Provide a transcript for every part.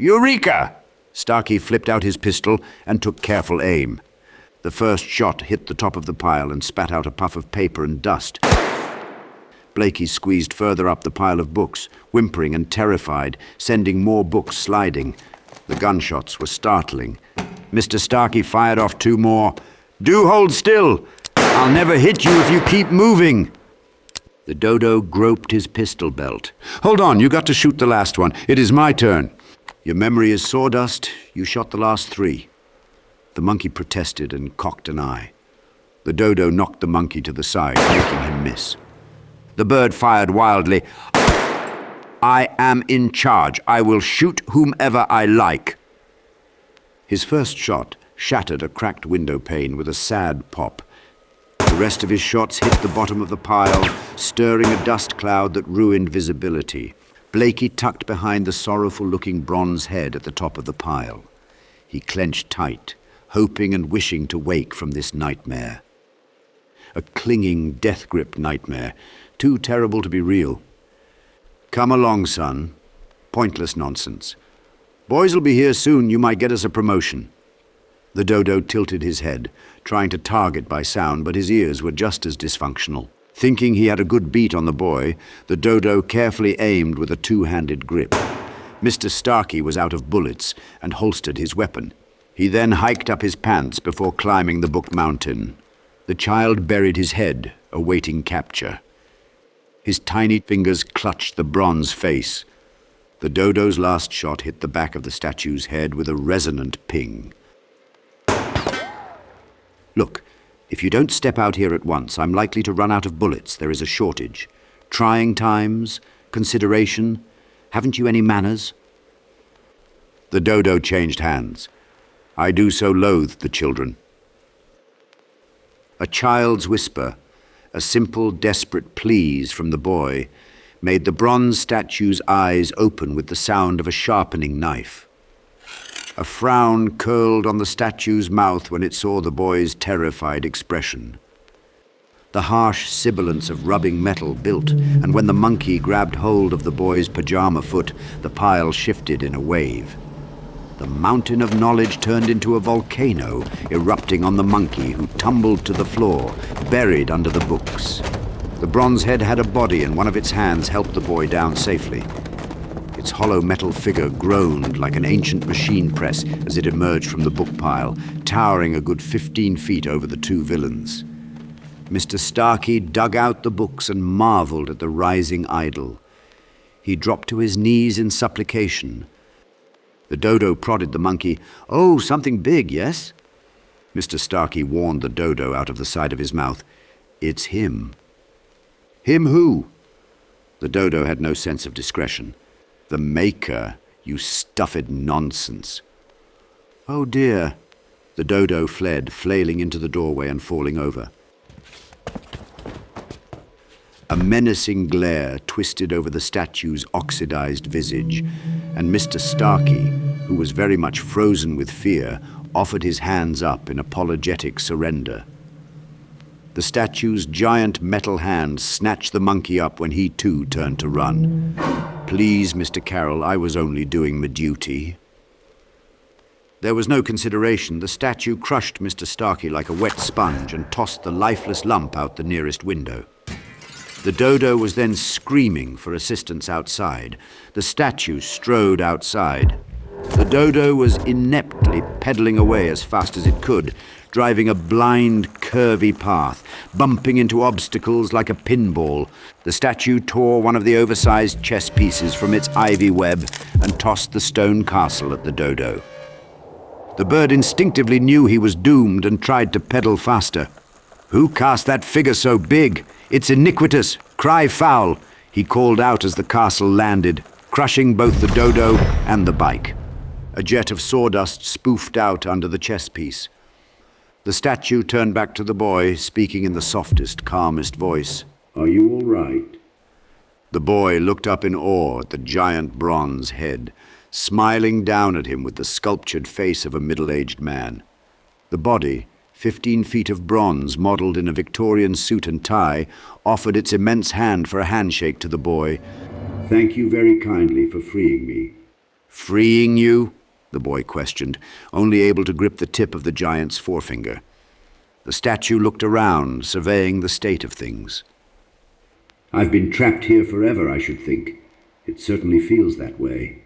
Eureka! Starkey flipped out his pistol and took careful aim. The first shot hit the top of the pile and spat out a puff of paper and dust. Blakey squeezed further up the pile of books, whimpering and terrified, sending more books sliding. The gunshots were startling. Mr. Starkey fired off 2 more. "Do hold still! I'll never hit you if you keep moving!" The dodo groped his pistol belt. "Hold on, you got to shoot the last one. It is my turn." "Your memory is sawdust. You shot the last 3. The monkey protested and cocked an eye. The dodo knocked the monkey to the side, making him miss. The bird fired wildly. "I am in charge. I will shoot whomever I like." His first shot shattered a cracked window pane with a sad pop. The rest of his shots hit the bottom of the pile, stirring a dust cloud that ruined visibility. Blakey tucked behind the sorrowful-looking bronze head at the top of the pile. He clenched tight, hoping and wishing to wake from this nightmare. A clinging, death-gripped nightmare, too terrible to be real. "Come along, son. Pointless nonsense. Boys'll be here soon. You might get us a promotion." The dodo tilted his head, trying to target by sound, but his ears were just as dysfunctional. Thinking he had a good beat on the boy, the dodo carefully aimed with a 2-handed grip. Mr. Starkey was out of bullets and holstered his weapon. He then hiked up his pants before climbing the book mountain. The child buried his head, awaiting capture. His tiny fingers clutched the bronze face. The dodo's last shot hit the back of the statue's head with a resonant ping. "Look, if you don't step out here at once, I'm likely to run out of bullets. There is a shortage. Trying times, consideration. Haven't you any manners?" The dodo changed hands. "I do so loathe the children." A child's whisper, a simple, desperate pleas from the boy, made the bronze statue's eyes open with the sound of a sharpening knife. A frown curled on the statue's mouth when it saw the boy's terrified expression. The harsh sibilance of rubbing metal built, and when the monkey grabbed hold of the boy's pajama foot, the pile shifted in a wave. The mountain of knowledge turned into a volcano, erupting on the monkey, who tumbled to the floor, buried under the books. The bronze head had a body, and one of its hands helped the boy down safely. Its hollow metal figure groaned like an ancient machine press as it emerged from the book pile, towering a good 15 feet over the 2 villains. Mr. Starkey dug out the books and marveled at the rising idol. He dropped to his knees in supplication. The dodo prodded the monkey. "Oh, something big, yes?" Mr. Starkey warned the dodo out of the side of his mouth. "It's him." "Him who?" The dodo had no sense of discretion. "The Maker, you stuffed nonsense." "Oh dear." The dodo fled, flailing into the doorway and falling over. A menacing glare twisted over the statue's oxidized visage, and Mr. Starkey, who was very much frozen with fear, offered his hands up in apologetic surrender. The statue's giant metal hand snatched the monkey up when he too turned to run. "Please, Mr. Carroll, I was only doing my duty." There was no consideration. The statue crushed Mr. Starkey like a wet sponge and tossed the lifeless lump out the nearest window. The dodo was then screaming for assistance outside. The statue strode outside. The dodo was ineptly pedaling away as fast as it could, driving a blind, curvy path, bumping into obstacles like a pinball. The statue tore one of the oversized chess pieces from its ivy web and tossed the stone castle at the dodo. The bird instinctively knew he was doomed and tried to pedal faster. "Who cast that figure so big? It's iniquitous! Cry foul!" he called out as the castle landed, crushing both the dodo and the bike. A jet of sawdust spoofed out under the chess piece. The statue turned back to the boy, speaking in the softest, calmest voice. "Are you all right?" The boy looked up in awe at the giant bronze head, smiling down at him with the sculptured face of a middle-aged man. The body, 15 feet of bronze modeled in a Victorian suit and tie, offered its immense hand for a handshake to the boy. "Thank you very kindly for freeing me. Freeing you? The boy questioned, only able to grip the tip of the giant's forefinger. The statue looked around, surveying the state of things. I've been trapped here forever, I should think. It certainly feels that way.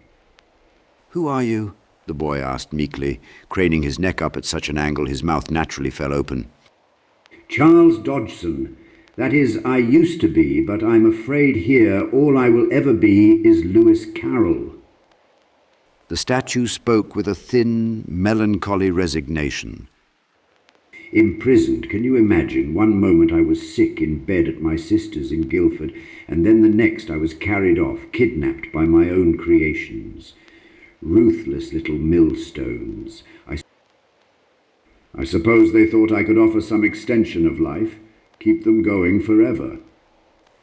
Who are you? The boy asked meekly, craning his neck up at such an angle his mouth naturally fell open. Charles Dodgson. That is, I used to be, but I'm afraid here all I will ever be is Lewis Carroll. The statue spoke with a thin, melancholy resignation. Imprisoned, can you imagine? One moment I was sick in bed at my sister's in Guildford, and then the next I was carried off, kidnapped by my own creations. Ruthless little millstones. I suppose they thought I could offer some extension of life, keep them going forever.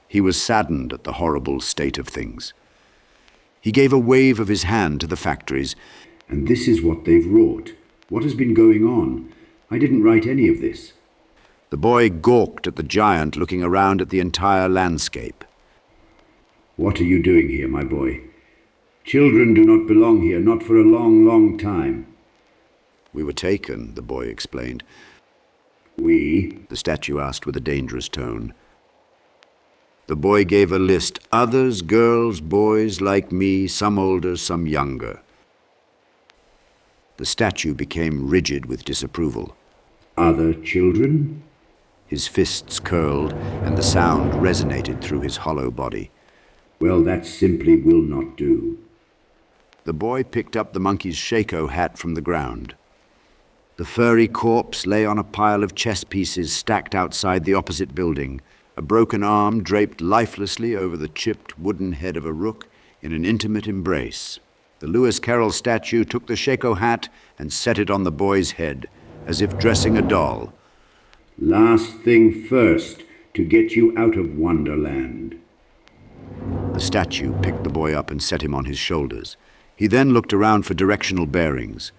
He was saddened at the horrible state of things. He gave a wave of his hand to the factories. And this is what they've wrought. What has been going on? I didn't write any of this. The boy gawked at the giant, looking around at the entire landscape. What are you doing here, my boy? Children do not belong here, not for a long, long time. We were taken, the boy explained. We? The statue asked with a dangerous tone. The boy gave a list. Others, girls, boys like me, some older, some younger. The statue became rigid with disapproval. Other children? His fists curled, and the sound resonated through his hollow body. Well, that simply will not do. The boy picked up the monkey's shako hat from the ground. The furry corpse lay on a pile of chess pieces stacked outside the opposite building, a broken arm draped lifelessly over the chipped wooden head of a rook in an intimate embrace. The Lewis Carroll statue took the shako hat and set it on the boy's head, as if dressing a doll. Last thing first, to get you out of Wonderland. The statue picked the boy up and set him on his shoulders. He then looked around for directional bearings.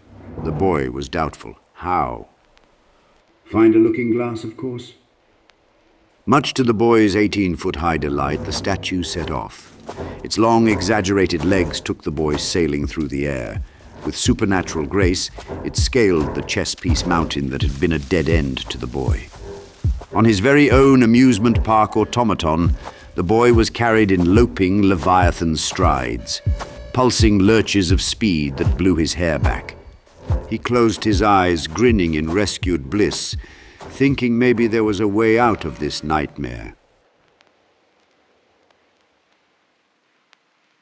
The boy was doubtful. How? Find a looking glass, of course. Much to the boy's 18-foot-high delight, the statue set off. Its long, exaggerated legs took the boy sailing through the air. With supernatural grace, it scaled the chess piece mountain that had been a dead end to the boy. On his very own amusement park automaton, the boy was carried in loping leviathan strides, pulsing lurches of speed that blew his hair back. He closed his eyes, grinning in rescued bliss, thinking maybe there was a way out of this nightmare.